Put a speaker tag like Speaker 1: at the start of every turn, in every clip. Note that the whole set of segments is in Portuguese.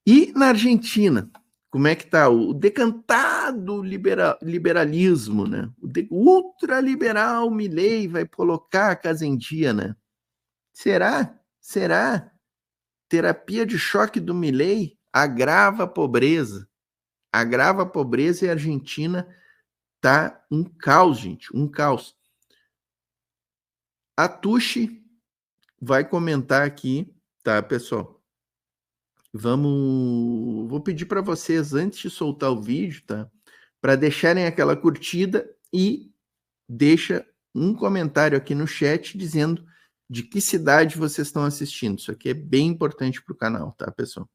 Speaker 1: E na Argentina, como é que está o decantado liberalismo, né? O ultraliberal Milei vai colocar a casa em dia, né? Será? Será? Terapia de choque do Milei agrava a pobreza. Agrava a pobreza e a Argentina tá um caos, gente, um caos. A Tuxi vai comentar aqui, tá, pessoal? Vou pedir para vocês, antes de soltar o vídeo, tá? Para deixarem aquela curtida e deixa um comentário aqui no chat dizendo de que cidade vocês estão assistindo. Isso aqui é bem importante para o canal, tá, pessoal?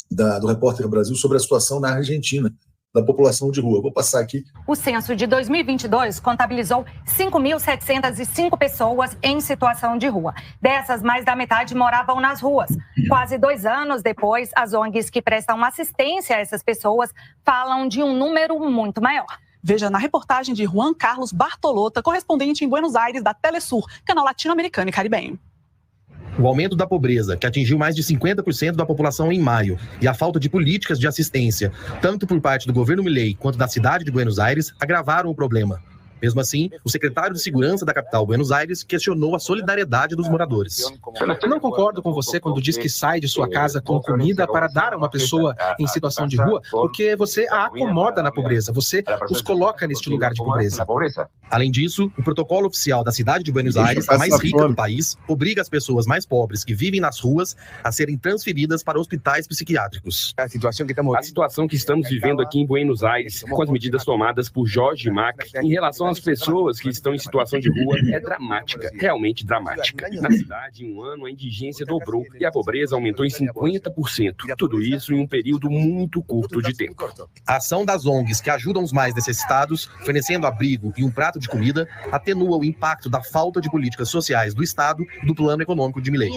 Speaker 2: Do Repórter Brasil sobre a situação na Argentina, da população de rua. Vou passar aqui.
Speaker 3: O censo de 2022 contabilizou 5.705 pessoas em situação de rua. Dessas, mais da metade moravam nas ruas. Quase 2 anos depois, as ONGs que prestam assistência a essas pessoas falam de um número muito maior.
Speaker 4: Veja na reportagem de Juan Carlos Bartolota, correspondente em Buenos Aires da Telesur, canal latino-americano e caribenho.
Speaker 5: O aumento da pobreza, que atingiu mais de 50% da população em maio, e a falta de políticas de assistência, tanto por parte do governo Milei quanto da cidade de Buenos Aires, agravaram o problema. Mesmo assim, o secretário de Segurança da capital, Buenos Aires, questionou a solidariedade dos moradores.
Speaker 6: Eu não concordo com você quando diz que sai de sua casa com comida para dar a uma pessoa em situação de rua, porque você a acomoda na pobreza, você os coloca neste lugar de pobreza.
Speaker 5: Além disso, o protocolo oficial da cidade de Buenos Aires, a mais rica do país, obriga as pessoas mais pobres que vivem nas ruas a serem transferidas para hospitais psiquiátricos.
Speaker 7: A situação que estamos vivendo aqui em Buenos Aires, com as medidas tomadas por Jorge Macri, em relação às pessoas que estão em situação de rua, é dramática, realmente dramática. Na cidade, em um ano, a indigência dobrou e a pobreza aumentou em 50%. Tudo isso em um período muito curto de tempo.
Speaker 5: A ação das ONGs que ajudam os mais necessitados, fornecendo abrigo e um prato de comida, atenua o impacto da falta de políticas sociais do Estado e do plano econômico de Milei.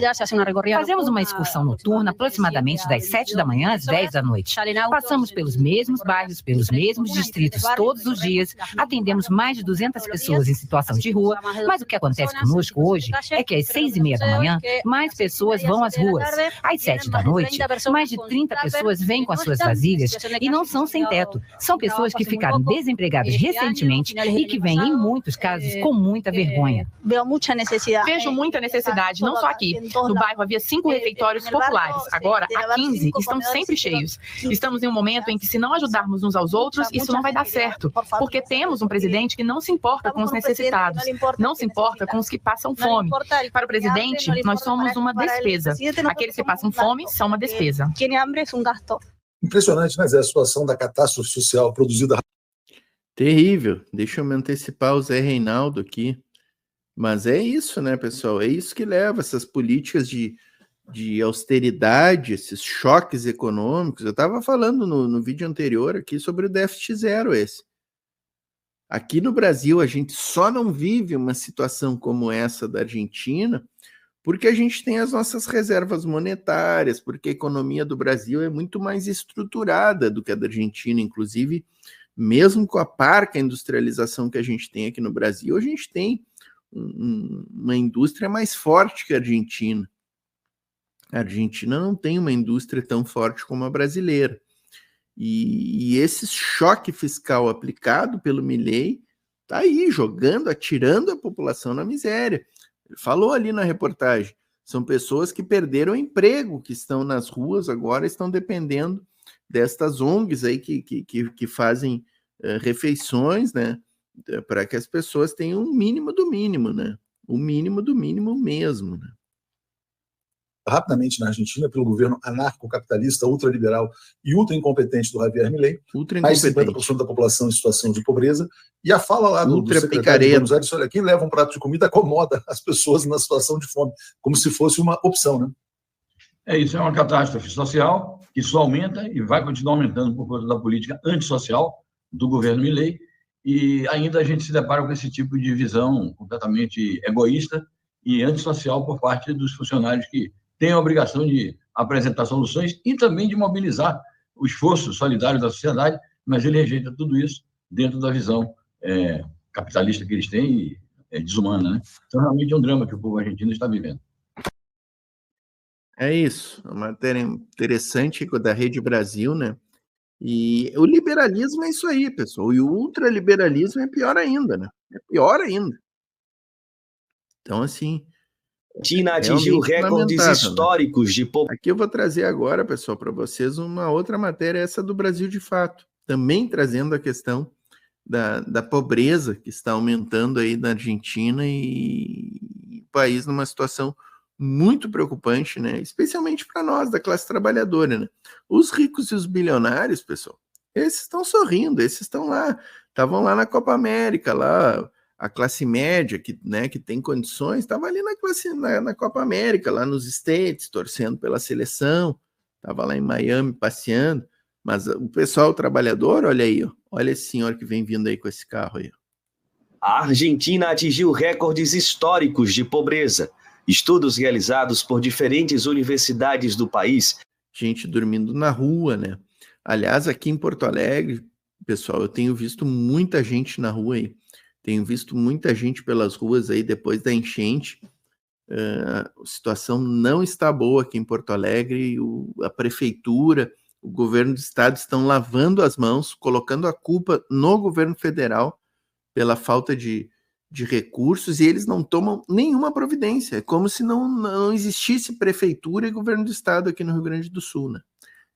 Speaker 8: Fazemos uma excursão noturna aproximadamente das 7 da manhã às 10 da noite. Passamos pelos mesmos bairros, pelos mesmos distritos todos os dias, atendemos mais de 200 pessoas em situação de rua, mas o que acontece conosco hoje é que às 6h30 da manhã, mais pessoas vão às ruas. Às 7 da noite, mais de 30 pessoas vêm com as suas vasilhas e não são sem teto. São pessoas que ficaram desempregadas recentemente e que vêm, em muitos casos, com muita vergonha.
Speaker 4: Vejo muita necessidade, não só aqui. No bairro havia 5 refeitórios populares. Agora, há 15 estão sempre cheios. Estamos em um momento em que, se não ajudarmos uns aos outros, isso não vai dar certo. Porque temos um presidente que não se importa com os necessitados, não se importa com os que passam fome. Para o presidente, nós somos uma despesa. Aqueles que passam fome são uma despesa.
Speaker 2: Impressionante, né, Zé, a situação da catástrofe social produzida.
Speaker 1: Terrível. Deixa eu me antecipar o Zé Reinaldo aqui. Mas é isso, né, pessoal? É isso que leva essas políticas de austeridade, esses choques econômicos. Eu estava falando no vídeo anterior aqui sobre o déficit zero esse. Aqui no Brasil, a gente só não vive uma situação como essa da Argentina porque a gente tem as nossas reservas monetárias, porque a economia do Brasil é muito mais estruturada do que a da Argentina. Inclusive, mesmo com a parca industrialização que a gente tem aqui no Brasil, a gente tem uma indústria mais forte que a Argentina. A Argentina não tem uma indústria tão forte como a brasileira. E esse choque fiscal aplicado pelo Milei está aí, jogando, atirando a população na miséria. Ele falou ali na reportagem, são pessoas que perderam emprego, que estão nas ruas agora, estão dependendo destas ONGs aí que fazem refeições, né, para que as pessoas tenham o mínimo do mínimo, né, o mínimo do mínimo mesmo, né.
Speaker 2: Rapidamente na Argentina pelo governo anarcocapitalista, ultraliberal e ultra-incompetente do Javier Milei, mais de 50% da população em situação de pobreza, e a fala lá do secretário de Buenos Aires, olha, quem leva um prato de comida acomoda as pessoas na situação de fome, como se fosse uma opção, né?
Speaker 9: Isso é uma catástrofe social que só aumenta e vai continuar aumentando por conta da política antissocial do governo Milei, e ainda a gente se depara com esse tipo de visão completamente egoísta e antissocial por parte dos funcionários que tem a obrigação de apresentar soluções e também de mobilizar o esforço solidário da sociedade, mas ele rejeita tudo isso dentro da visão capitalista que eles têm e desumana, né? Então, realmente é um drama que o povo argentino está vivendo.
Speaker 1: É isso, uma matéria interessante da Rede Brasil, né? E o liberalismo é isso aí, pessoal. E o ultraliberalismo é pior ainda, né? É pior ainda. Então, assim...
Speaker 10: China atingiu recordes históricos de pobreza.
Speaker 1: Aqui eu vou trazer agora, pessoal, para vocês uma outra matéria, essa do Brasil de Fato, também trazendo a questão da pobreza que está aumentando aí na Argentina e o país numa situação muito preocupante, né? Especialmente para nós, da classe trabalhadora, né? Os ricos e os bilionários, pessoal, esses estão sorrindo, esses estão lá, estavam lá na Copa América, lá... A classe média, que tem condições, estava ali na Copa América, lá nos States, torcendo pela seleção, estava lá em Miami passeando, mas o pessoal trabalhador, olha aí, ó, olha esse senhor que vem vindo aí com esse carro aí.
Speaker 10: A Argentina atingiu recordes históricos de pobreza. Estudos realizados por diferentes universidades do país.
Speaker 1: Gente dormindo na rua, né? Aliás, aqui em Porto Alegre, pessoal, eu tenho visto muita gente na rua aí. Tenho visto muita gente pelas ruas aí depois da enchente. A situação não está boa aqui em Porto Alegre. A prefeitura, o governo do estado estão lavando as mãos, colocando a culpa no governo federal pela falta de recursos, e eles não tomam nenhuma providência. É como se não existisse prefeitura e governo do estado aqui no Rio Grande do Sul, né?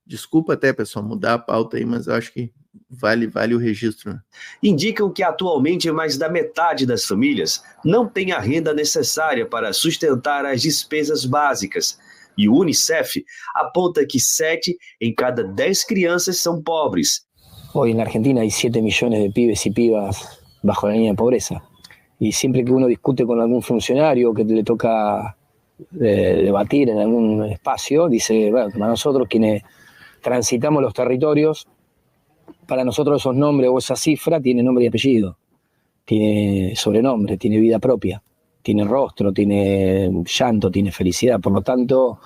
Speaker 1: Desculpa até, pessoal, mudar a pauta aí, mas eu acho que vale o registro. Né?
Speaker 10: Indicam que atualmente mais da metade das famílias não tem a renda necessária para sustentar as despesas básicas. E o Unicef aponta que 7 em cada 10 crianças são pobres.
Speaker 11: Hoy na Argentina hay 7 millones de pibes y pibas bajo la línea de pobreza. Y siempre que uno discute con algún funcionario que le toca debatir en algún espacio, dice, bueno, para nosotros quienes transitamos los territorios, para nosotros esos nombres o esa cifra tiene nombre y apellido, tiene sobrenombre, tiene vida propia, tiene rostro, tiene llanto, tiene felicidad. Por lo tanto,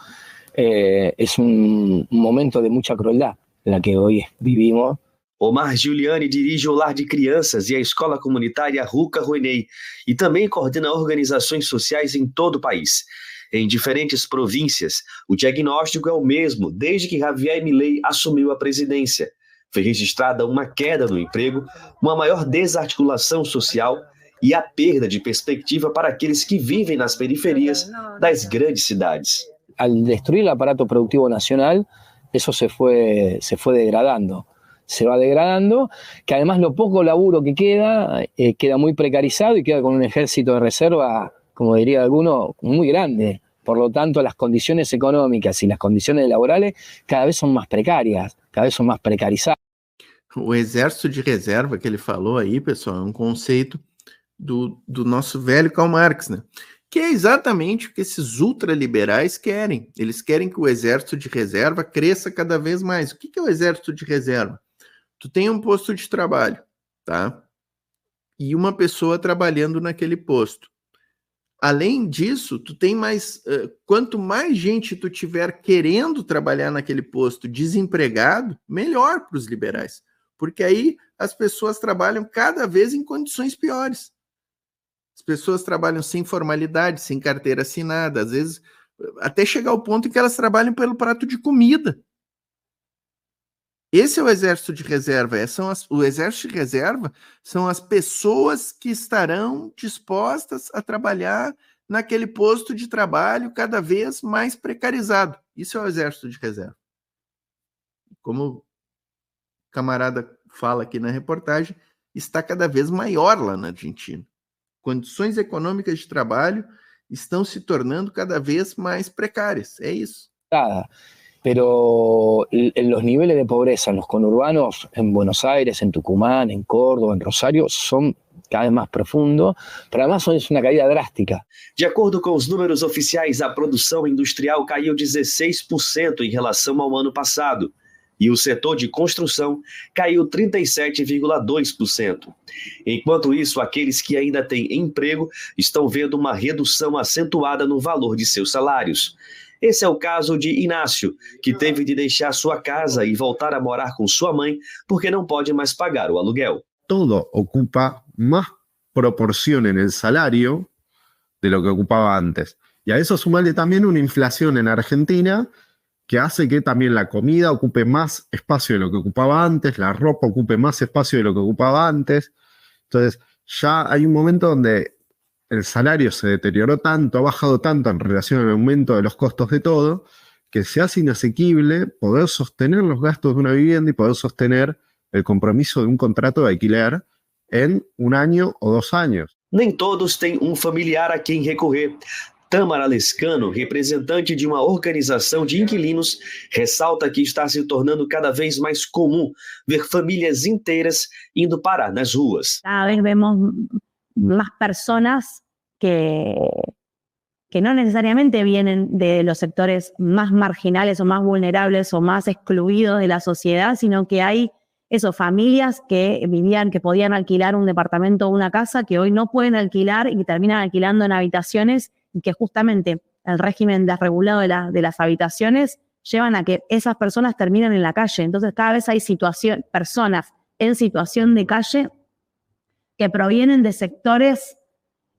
Speaker 11: es un momento de mucha crueldad en la que hoy vivimos.
Speaker 10: Omar Giuliani dirige o Lar de Crianças e a Escola Comunitária Ruca Rouennet e também coordena organizações sociais em todo o país. Em diferentes províncias, o diagnóstico é o mesmo desde que Javier Milei assumiu a presidência. Foi registrada uma queda no emprego, uma maior desarticulação social e a perda de perspectiva para aqueles que vivem nas periferias das grandes cidades.
Speaker 11: Al destruir el aparato productivo nacional, eso se fue degradando. Se va degradando, que además lo poco laburo que queda muy precarizado y queda con un ejército de reserva, como diría alguno, muy grande. Por lo tanto, las condiciones económicas y las condiciones laborales cada vez son más precarias, cada vez son más precarizadas.
Speaker 1: O exército de reserva que ele falou aí, pessoal, é um conceito do nosso velho Karl Marx, né? Que é exatamente o que esses ultraliberais querem. Eles querem que o exército de reserva cresça cada vez mais. O que é o exército de reserva? Tu tem um posto de trabalho, tá? E uma pessoa trabalhando naquele posto. Além disso, tu tem mais... quanto mais gente tu tiver querendo trabalhar naquele posto desempregado, melhor para os liberais. Porque aí as pessoas trabalham cada vez em condições piores. As pessoas trabalham sem formalidade, sem carteira assinada, às vezes até chegar ao ponto em que elas trabalham pelo prato de comida. Esse é o exército de reserva. O exército de reserva são as pessoas que estarão dispostas a trabalhar naquele posto de trabalho cada vez mais precarizado. Isso é o exército de reserva. Como o camarada fala aqui na reportagem, está cada vez maior lá na Argentina. Condições econômicas de trabalho estão se tornando cada vez mais precárias. É isso.
Speaker 11: Pero los niveles de pobreza en los conurbanos, en Buenos Aires, en Tucumán, en Córdoba, en Rosario, son cada vez más profundos, pero además es una caída drástica.
Speaker 10: De acordo com os números oficiais, a produção industrial caiu 16% em relação ao ano passado, e o setor de construção caiu 37,2%. Enquanto isso, aqueles que ainda têm emprego estão vendo uma redução acentuada no valor de seus salários. Esse é o caso de Inácio, que teve de deixar sua casa e voltar a morar com sua mãe porque não pode mais pagar o aluguel.
Speaker 12: Todo ocupa más proporción en el salario de lo que ocupaba antes. Y a eso sumarle también una inflación en Argentina que hace que también la comida ocupe más espacio de lo que ocupaba antes, la ropa ocupe más espacio de lo que ocupaba antes. Entonces, ya hay un momento donde el salario se deterioró tanto, ha bajado tanto en relación al aumento de los costos de todo, que se hace inasequible poder sostener los gastos de una vivienda y poder sostener el compromiso de un contrato de alquiler en 1 año o 2 años.
Speaker 10: Nem todos têm um familiar a quem recorrer. Tamara Lescano, representante de uma organização de inquilinos, ressalta que está se tornando cada vez mais comum ver famílias inteiras indo parar nas ruas.
Speaker 13: Cada vez vemos más personas que no necesariamente vienen de los sectores más marginales o más vulnerables o más excluidos de la sociedad, sino que hay familias que que podían alquilar un departamento o una casa, que hoy no pueden alquilar y terminan alquilando en habitaciones, y que justamente el régimen desregulado de las habitaciones llevan a que esas personas terminen en la calle. Entonces cada vez hay personas en situación de calle que provienen de sectores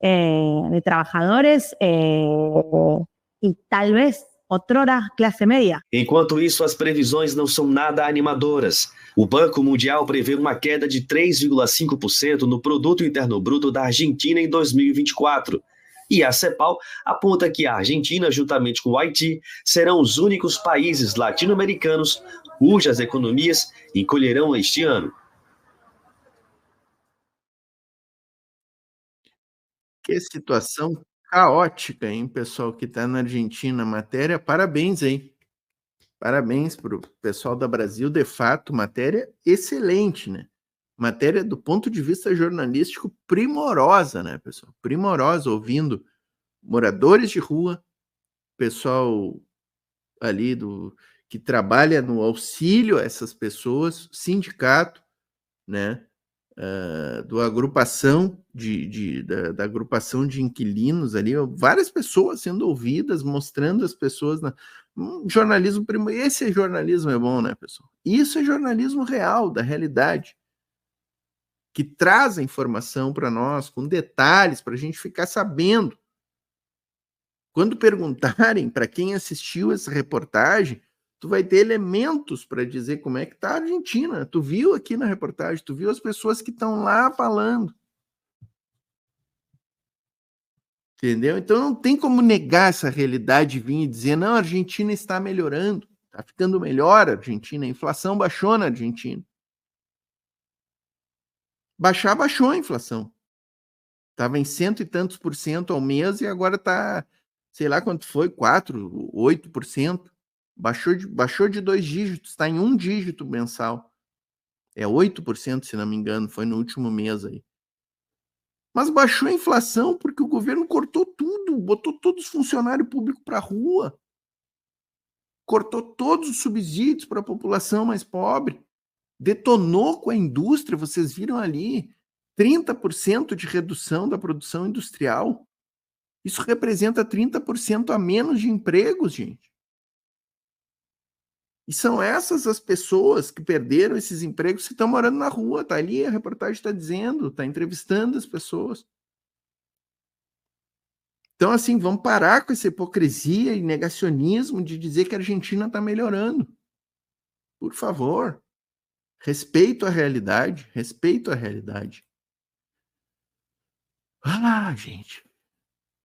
Speaker 13: de trabajadores y tal vez outrora classe média.
Speaker 10: Enquanto isso, as previsões não são nada animadoras. O Banco Mundial prevê uma queda de 3,5% no Produto Interno Bruto da Argentina em 2024. E a CEPAL aponta que a Argentina, juntamente com o Haiti, serão os únicos países latino-americanos cujas economias encolherão este ano.
Speaker 1: Que situação caótica, hein, pessoal que está na Argentina. Matéria, parabéns, hein? Parabéns para o pessoal da Brasil, de fato, matéria excelente, né? Matéria do ponto de vista jornalístico primorosa, né, pessoal? Primorosa, ouvindo moradores de rua, pessoal ali que trabalha no auxílio a essas pessoas, sindicato, né? Da agrupação da agrupação de inquilinos ali, várias pessoas sendo ouvidas, mostrando as pessoas jornalismo esse jornalismo é bom, né, pessoal? Isso é jornalismo real, da realidade, que traz a informação para nós com detalhes para a gente ficar sabendo. Quando perguntarem para quem assistiu essa reportagem, tu vai ter elementos para dizer como é que está a Argentina. Tu viu aqui na reportagem, tu viu as pessoas que estão lá falando. Entendeu? Então não tem como negar essa realidade e vir e dizer, não, a Argentina está melhorando, está ficando melhor a Argentina, a inflação baixou na Argentina. Baixou a inflação. Estava em 100 e tantos % ao mês e agora está, sei lá quanto foi, 4%, 8%. Baixou de 2 dígitos, está em 1 dígito mensal. É 8%, se não me engano, foi no último mês aí. Mas baixou a inflação porque o governo cortou tudo, botou todos os funcionários públicos para a rua, cortou todos os subsídios para a população mais pobre, detonou com a indústria, vocês viram ali, 30% de redução da produção industrial. Isso representa 30% a menos de empregos, gente. E são essas as pessoas que perderam esses empregos que estão morando na rua. Está ali, a reportagem está dizendo, está entrevistando as pessoas. Então, assim, vamos parar com essa hipocrisia e negacionismo de dizer que a Argentina está melhorando. Por favor. Respeito à realidade, respeito à realidade. Ah, gente.